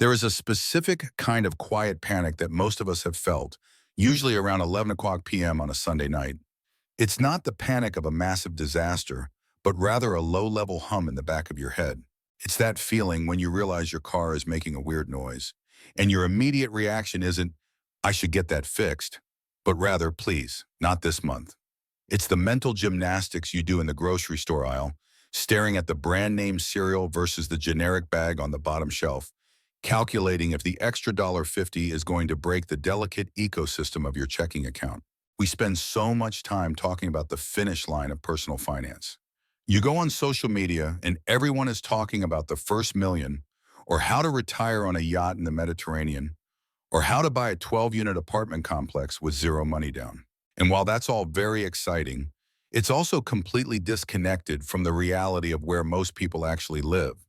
There is a specific kind of quiet panic that most of us have felt, usually around 11 o'clock p.m. on a Sunday night. It's not the panic of a massive disaster, but rather a low-level hum in the back of your head. It's that feeling when you realize your car is making a weird noise, and your immediate reaction isn't, I should get that fixed, but rather, please, not this month. It's the mental gymnastics you do in the grocery store aisle, staring at the brand name cereal versus the generic bag on the bottom shelf, calculating if the extra $1.50 is going to break the delicate ecosystem of your checking account. We spend so much time talking about the finish line of personal finance. You go on social media and everyone is talking about the first million, or how to retire on a yacht in the Mediterranean, or how to buy a 12-unit apartment complex with zero money down. And while that's all very exciting, it's also completely disconnected from the reality of where most people actually live.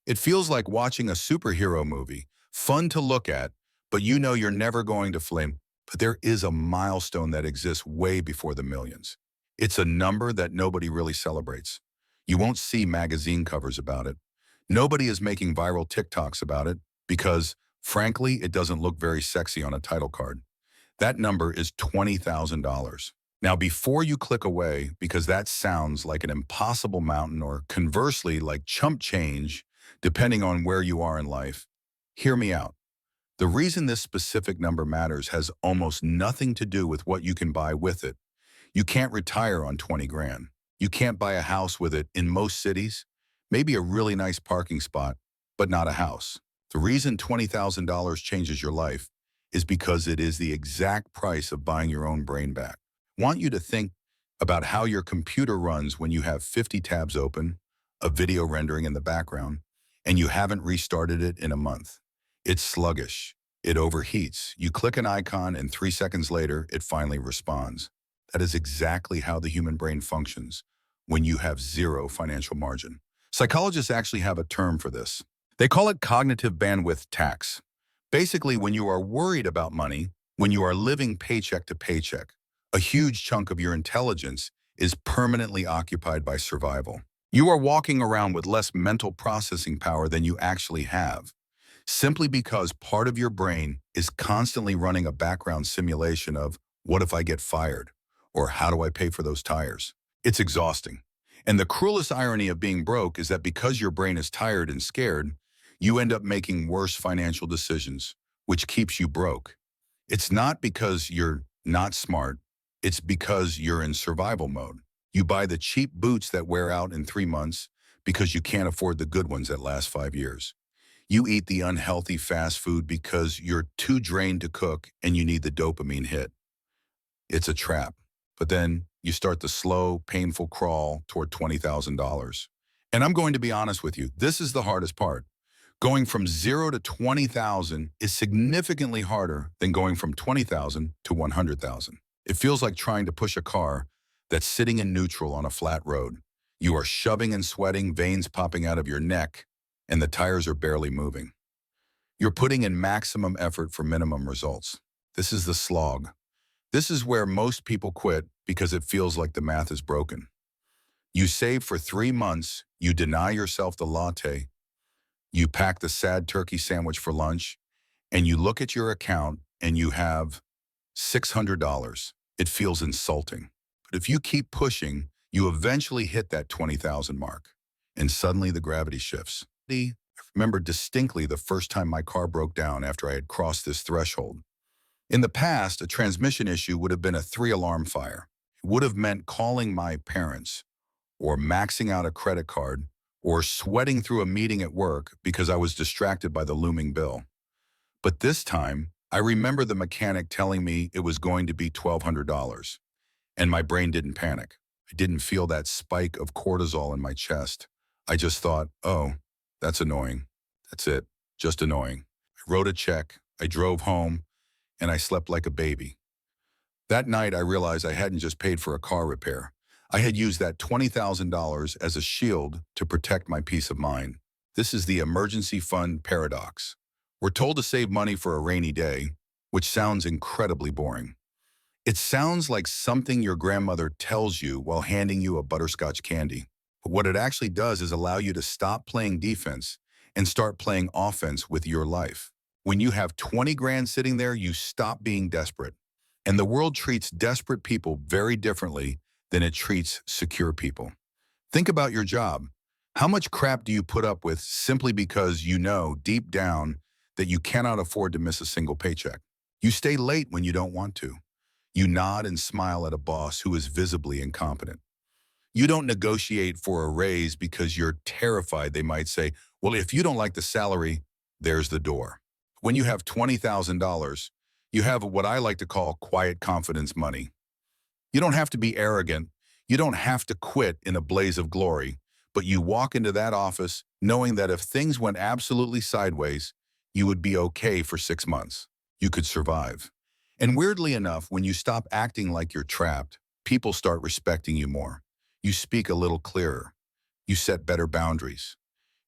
It feels like watching a superhero movie, fun to look at, but you know you're never going to flame. But there is a milestone that exists way before the millions. It's a number that nobody really celebrates. You won't see magazine covers about it. Nobody is making viral TikToks about it because, frankly, it doesn't look very sexy on a title card. That number is $20,000. Now, before you click away, because that sounds like an impossible mountain or conversely like chump change, depending on where you are in life, hear me out. The reason this specific number matters has almost nothing to do with what you can buy with it. You can't retire on 20 grand. You can't buy a house with it in most cities, maybe a really nice parking spot, but not a house. The reason $20,000 changes your life is because it is the exact price of buying your own brain back. I want you to think about how your computer runs when you have 50 tabs open, a video rendering in the background, and you haven't restarted it in a month. It's sluggish. It overheats. You click an icon and 3 seconds later, it finally responds. That is exactly how the human brain functions when you have zero financial margin. Psychologists actually have a term for this. They call it cognitive bandwidth tax. Basically, when you are worried about money, when you are living paycheck to paycheck, a huge chunk of your intelligence is permanently occupied by survival. You are walking around with less mental processing power than you actually have, simply because part of your brain is constantly running a background simulation of, what if I get fired? Or how do I pay for those tires? It's exhausting. And the cruelest irony of being broke is that because your brain is tired and scared, you end up making worse financial decisions, which keeps you broke. It's not because you're not smart, it's because you're in survival mode. You buy the cheap boots that wear out in 3 months because you can't afford the good ones that last 5 years. You eat the unhealthy fast food because you're too drained to cook and you need the dopamine hit. It's a trap. But then you start the slow, painful crawl toward $20,000. And I'm going to be honest with you, this is the hardest part. Going from 0 to 20,000 is significantly harder than going from 20,000 to 100,000. It feels like trying to push a car that's sitting in neutral on a flat road. You are shoving and sweating, veins popping out of your neck, and the tires are barely moving. You're putting in maximum effort for minimum results. This is the slog. This is where most people quit because it feels like the math is broken. You save for 3 months, you deny yourself the latte, you pack the sad turkey sandwich for lunch, and you look at your account and you have $600. It feels insulting. But if you keep pushing, you eventually hit that 20,000 mark. And suddenly the gravity shifts. I remember distinctly the first time my car broke down after I had crossed this threshold. In the past, a transmission issue would have been a 3-alarm fire. It would have meant calling my parents, or maxing out a credit card, or sweating through a meeting at work because I was distracted by the looming bill. But this time, I remember the mechanic telling me it was going to be $1,200, and my brain didn't panic. I didn't feel that spike of cortisol in my chest. I just thought, oh, that's annoying. That's it, just annoying. I wrote a check, I drove home, and I slept like a baby. That night, I realized I hadn't just paid for a car repair. I had used that $20,000 as a shield to protect my peace of mind. This is the emergency fund paradox. We're told to save money for a rainy day, which sounds incredibly boring. It sounds like something your grandmother tells you while handing you a butterscotch candy. But what it actually does is allow you to stop playing defense and start playing offense with your life. When you have 20 grand sitting there, you stop being desperate. And the world treats desperate people very differently than it treats secure people. Think about your job. How much crap do you put up with simply because you know deep down that you cannot afford to miss a single paycheck? You stay late when you don't want to. You nod and smile at a boss who is visibly incompetent. You don't negotiate for a raise because you're terrified they might say, well, if you don't like the salary, there's the door. When you have $20,000, you have what I like to call quiet confidence money. You don't have to be arrogant. You don't have to quit in a blaze of glory, but you walk into that office knowing that if things went absolutely sideways, you would be okay for 6 months. You could survive. And weirdly enough, when you stop acting like you're trapped, people start respecting you more. You speak a little clearer. You set better boundaries.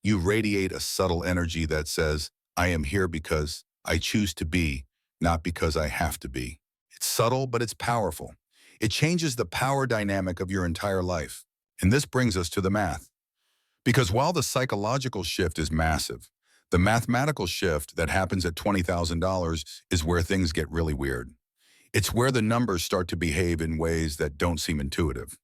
You radiate a subtle energy that says, I am here because I choose to be, not because I have to be. It's subtle, but it's powerful. It changes the power dynamic of your entire life. And this brings us to the math. Because while the psychological shift is massive, the mathematical shift that happens at $20,000 is where things get really weird. It's where the numbers start to behave in ways that don't seem intuitive.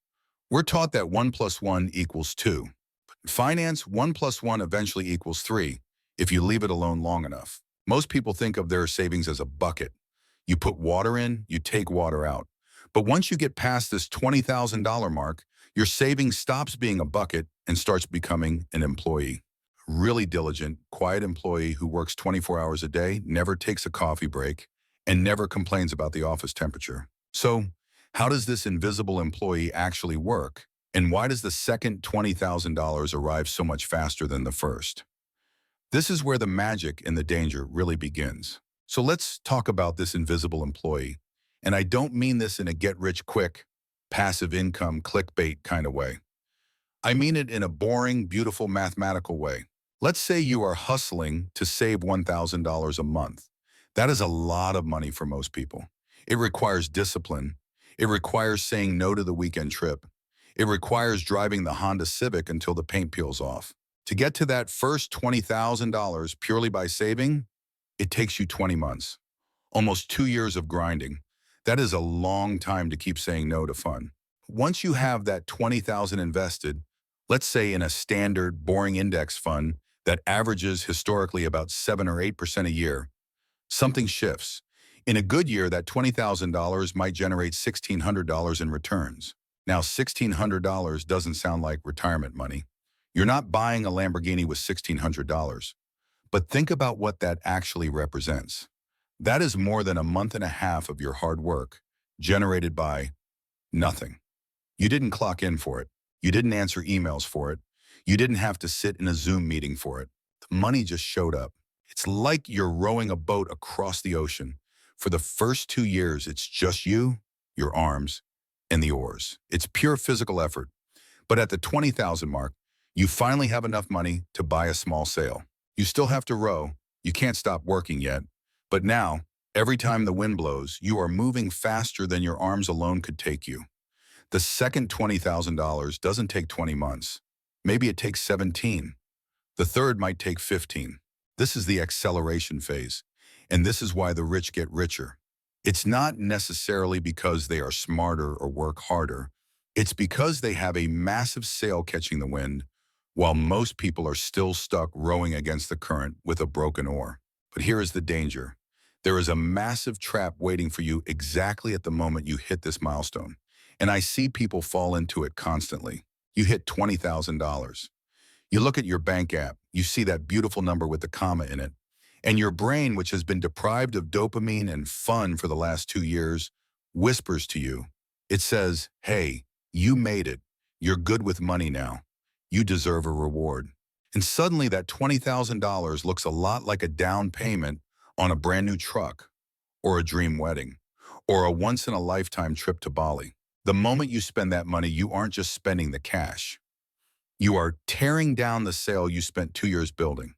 We're taught that 1 plus 1 equals 2. In finance, 1 plus 1 eventually equals 3 if you leave it alone long enough. Most people think of their savings as a bucket. You put water in, you take water out. But once you get past this $20,000 mark, your savings stops being a bucket and starts becoming an employee. A really diligent, quiet employee who works 24 hours a day, never takes a coffee break, and never complains about the office temperature. So, how does this invisible employee actually work? And why does the second $20,000 arrive so much faster than the first? This is where the magic and the danger really begins. So let's talk about this invisible employee. And I don't mean this in a get-rich-quick, passive income, clickbait kind of way. I mean it in a boring, beautiful mathematical way. Let's say you are hustling to save $1,000 a month. That is a lot of money for most people. It requires discipline. It requires saying no to the weekend trip. It requires driving the Honda Civic until the paint peels off. To get to that first $20,000 purely by saving, it takes you 20 months, almost 2 years of grinding. That is a long time to keep saying no to fun. Once you have that 20,000 invested, let's say in a standard boring index fund that averages historically about 7 or 8% a year, something shifts. In a good year, that $20,000 might generate $1,600 in returns. Now, $1,600 doesn't sound like retirement money. You're not buying a Lamborghini with $1,600. But think about what that actually represents. That is more than a month and a half of your hard work, generated by nothing. You didn't clock in for it. You didn't answer emails for it. You didn't have to sit in a Zoom meeting for it. The money just showed up. It's like you're rowing a boat across the ocean. For the first 2 years, it's just you, your arms, and the oars. It's pure physical effort. But at the 20,000 mark, you finally have enough money to buy a small sail. You still have to row. You can't stop working yet. But now, every time the wind blows, you are moving faster than your arms alone could take you. The second $20,000 doesn't take 20 months. Maybe it takes 17. The third might take 15. This is the acceleration phase. And this is why the rich get richer. It's not necessarily because they are smarter or work harder. It's because they have a massive sail catching the wind, while most people are still stuck rowing against the current with a broken oar. But here is the danger. There is a massive trap waiting for you exactly at the moment you hit this milestone. And I see people fall into it constantly. You hit $20,000. You look at your bank app, you see that beautiful number with the comma in it. And your brain, which has been deprived of dopamine and fun for the last 2 years, whispers to you. It says, hey, you made it. You're good with money now. You deserve a reward. And suddenly that $20,000 looks a lot like a down payment on a brand new truck, or a dream wedding, or a once-in-a-lifetime trip to Bali. The moment you spend that money, you aren't just spending the cash. You are tearing down the sail you spent 2 years building.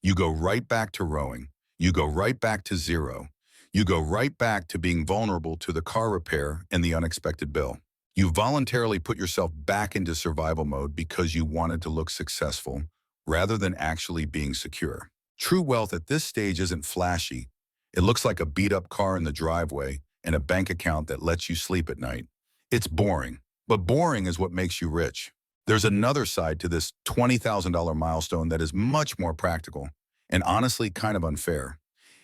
You go right back to rowing. You go right back to zero. You go right back to being vulnerable to the car repair and the unexpected bill. You voluntarily put yourself back into survival mode because you wanted to look successful, rather than actually being secure. True wealth at this stage isn't flashy. It looks like a beat-up car in the driveway and a bank account that lets you sleep at night. It's boring, but boring is what makes you rich. There's another side to this $20,000 milestone that is much more practical and honestly kind of unfair.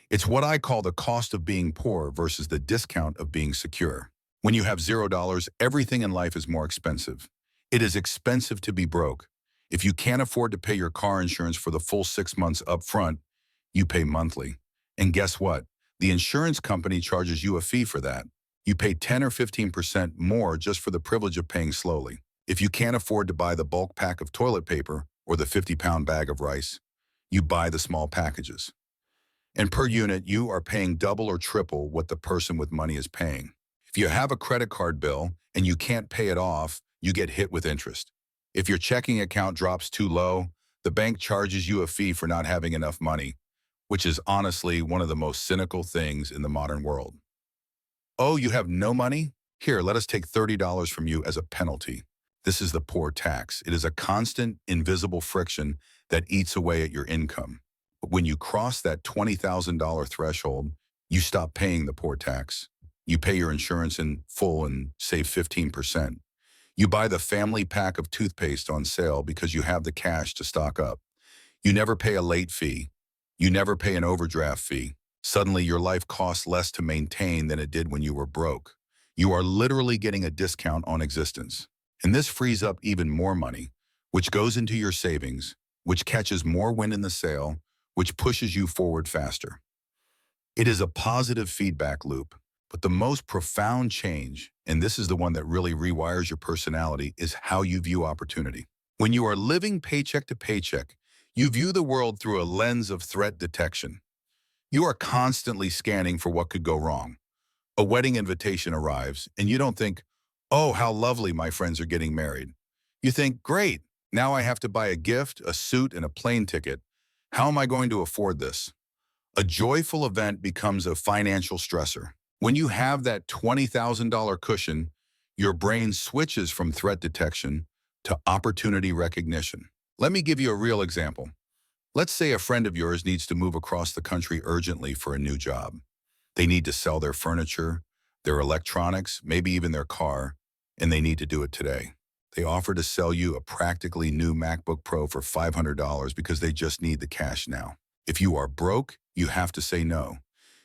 It's what I call the cost of being poor versus the discount of being secure. When you have $0, everything in life is more expensive. It is expensive to be broke. If you can't afford to pay your car insurance for the full 6 months up front, you pay monthly. And guess what? The insurance company charges you a fee for that. You pay 10 or 15% more just for the privilege of paying slowly. If you can't afford to buy the bulk pack of toilet paper or the 50-pound bag of rice, you buy the small packages. And per unit, you are paying double or triple what the person with money is paying. If you have a credit card bill and you can't pay it off, you get hit with interest. If your checking account drops too low, the bank charges you a fee for not having enough money, which is honestly one of the most cynical things in the modern world. Oh, you have no money? Here, let us take $30 from you as a penalty. This is the poor tax. It is a constant, invisible friction that eats away at your income. But when you cross that $20,000 threshold, you stop paying the poor tax. You pay your insurance in full and save 15%. You buy the family pack of toothpaste on sale because you have the cash to stock up. You never pay a late fee. You never pay an overdraft fee. Suddenly, your life costs less to maintain than it did when you were broke. You are literally getting a discount on existence. And this frees up even more money, which goes into your savings, which catches more wind in the sail, which pushes you forward faster. It is a positive feedback loop, but the most profound change, and this is the one that really rewires your personality, is how you view opportunity. When you are living paycheck to paycheck, you view the world through a lens of threat detection. You are constantly scanning for what could go wrong. A wedding invitation arrives, and you don't think, oh, how lovely my friends are getting married. You think, great, now I have to buy a gift, a suit, and a plane ticket. How am I going to afford this? A joyful event becomes a financial stressor. When you have that $20,000 cushion, your brain switches from threat detection to opportunity recognition. Let me give you a real example. Let's say a friend of yours needs to move across the country urgently for a new job. They need to sell their furniture, their electronics, maybe even their car, and they need to do it today. They offer to sell you a practically new MacBook Pro for $500 because they just need the cash now. If you are broke, you have to say no.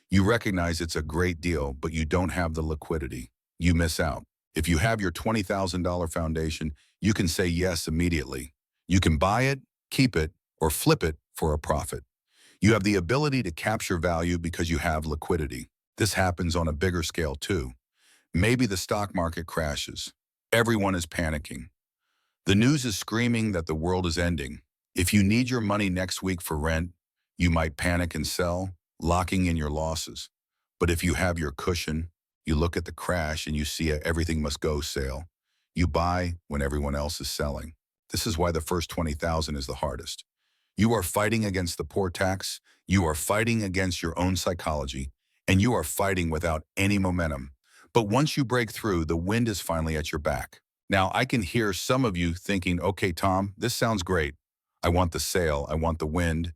You recognize it's a great deal, but you don't have the liquidity. You miss out. If you have your $20,000 foundation, you can say yes immediately. You can buy it, keep it, or flip it for a profit. You have the ability to capture value because you have liquidity. This happens on a bigger scale too. Maybe the stock market crashes. Everyone is panicking. The news is screaming that the world is ending. If you need your money next week for rent, you might panic and sell, locking in your losses. But if you have your cushion, you look at the crash and you see a everything must go sale. You buy when everyone else is selling. This is why the first 20,000 is the hardest. You are fighting against the poor tax, you are fighting against your own psychology, and you are fighting without any momentum. But once you break through, the wind is finally at your back. Now, I can hear some of you thinking, okay, Tom, this sounds great. I want the sale, I want the wind,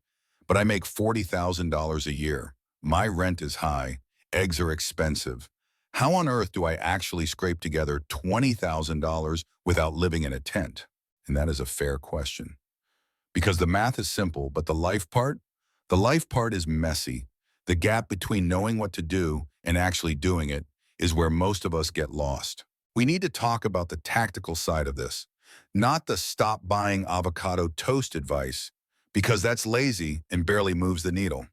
but I make $40,000 a year. My rent is high, eggs are expensive. How on earth do I actually scrape together $20,000 without living in a tent? And that is a fair question. Because the math is simple, but the life part is messy. The gap between knowing what to do and actually doing it is where most of us get lost. We need to talk about the tactical side of this, not the stop buying avocado toast advice, because that's lazy and barely moves the needle.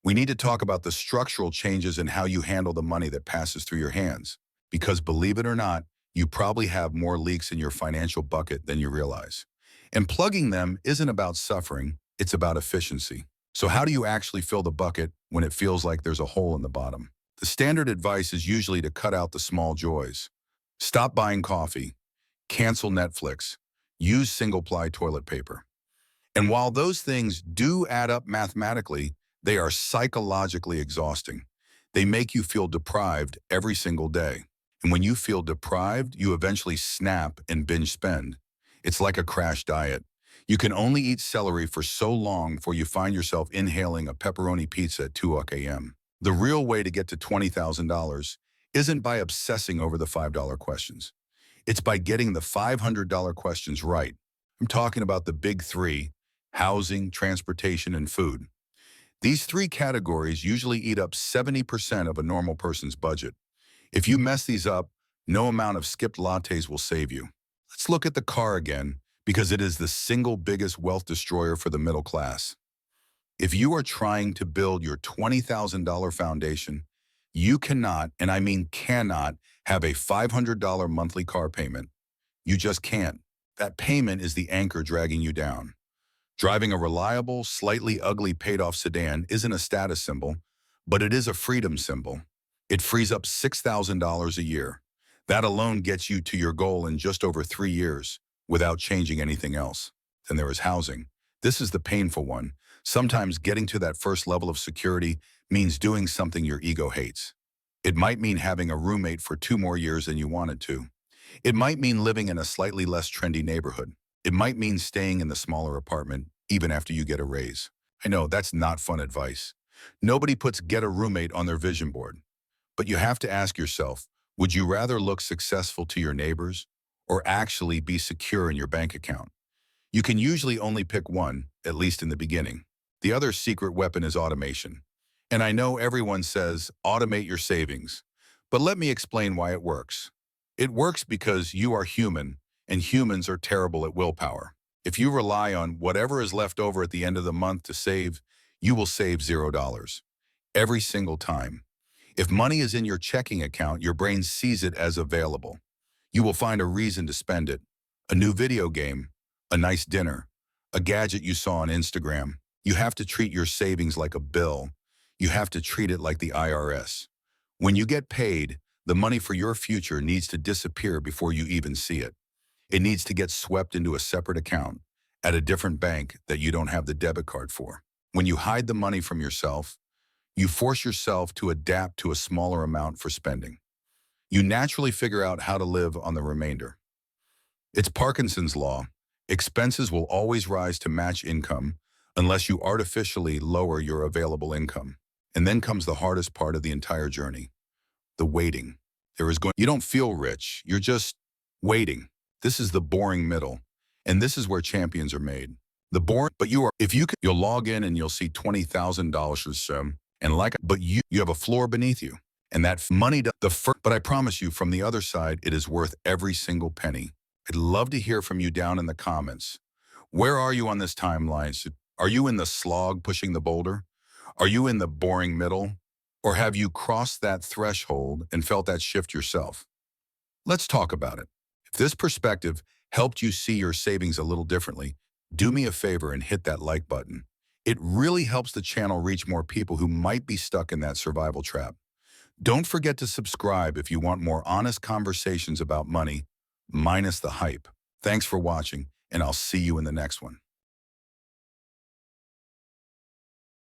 We need to talk about the structural changes in how you handle the money that passes through your hands, because believe it or not, you probably have more leaks in your financial bucket than you realize. And plugging them isn't about suffering, it's about efficiency. So how do you actually fill the bucket when it feels like there's a hole in the bottom? The standard advice is usually to cut out the small joys. Stop buying coffee, cancel Netflix, use single-ply toilet paper. And while those things do add up mathematically, they are psychologically exhausting. They make you feel deprived every single day. And when you feel deprived, you eventually snap and binge spend. It's like a crash diet. You can only eat celery for so long before you find yourself inhaling a pepperoni pizza at 2 a.m. The real way to get to $20,000 isn't by obsessing over the $5 questions. It's by getting the $500 questions right. I'm talking about the big three: housing, transportation, and food. These three categories usually eat up 70% of a normal person's budget. If you mess these up, no amount of skipped lattes will save you. Let's look at the car again, because it is the single biggest wealth destroyer for the middle class. If you are trying to build your $20,000 foundation, you cannot, and I mean cannot, have a $500 monthly car payment. You just can't. That payment is the anchor dragging you down. Driving a reliable, slightly ugly paid-off sedan isn't a status symbol, but it is a freedom symbol. It frees up $6,000 a year. That alone gets you to your goal in just over 3 years without changing anything else. Then there is housing. This is the painful one. Sometimes getting to that first level of security means doing something your ego hates. It might mean having a roommate for 2 more years than you wanted to. It might mean living in a slightly less trendy neighborhood. It might mean staying in the smaller apartment even after you get a raise. I know that's not fun advice. Nobody puts get a roommate on their vision board. But you have to ask yourself, would you rather look successful to your neighbors or actually be secure in your bank account? You can usually only pick one, at least in the beginning. The other secret weapon is automation. And I know everyone says, automate your savings. But let me explain why it works. It works because you are human, and humans are terrible at willpower. If you rely on whatever is left over at the end of the month to save, you will save $0 every single time. If money is in your checking account, your brain sees it as available. You will find a reason to spend it. A new video game, a nice dinner, a gadget you saw on Instagram. You have to treat your savings like a bill. You have to treat it like the IRS. When you get paid, the money for your future needs to disappear before you even see it. It needs to get swept into a separate account at a different bank that you don't have the debit card for. When you hide the money from yourself, you force yourself to adapt to a smaller amount for spending. You naturally figure out how to live on the remainder. It's Parkinson's law. Expenses will always rise to match income unless you artificially lower your available income. And then comes the hardest part of the entire journey, the waiting. You don't feel rich, you're just waiting. This is the boring middle. And this is where champions are made. The boring, but you'll log in and you'll see $20,000 or so. And but you have a floor beneath you. And that money, but I promise you from the other side, it is worth every single penny. I'd love to hear from you down in the comments. Where are you on this timeline? Are you in the slog pushing the boulder? Are you in the boring middle? Or have you crossed that threshold and felt that shift yourself? Let's talk about it. If this perspective helped you see your savings a little differently, do me a favor and hit that like button. It really helps the channel reach more people who might be stuck in that survival trap. Don't forget to subscribe if you want more honest conversations about money, minus the hype. Thanks for watching, and I'll see you in the next one.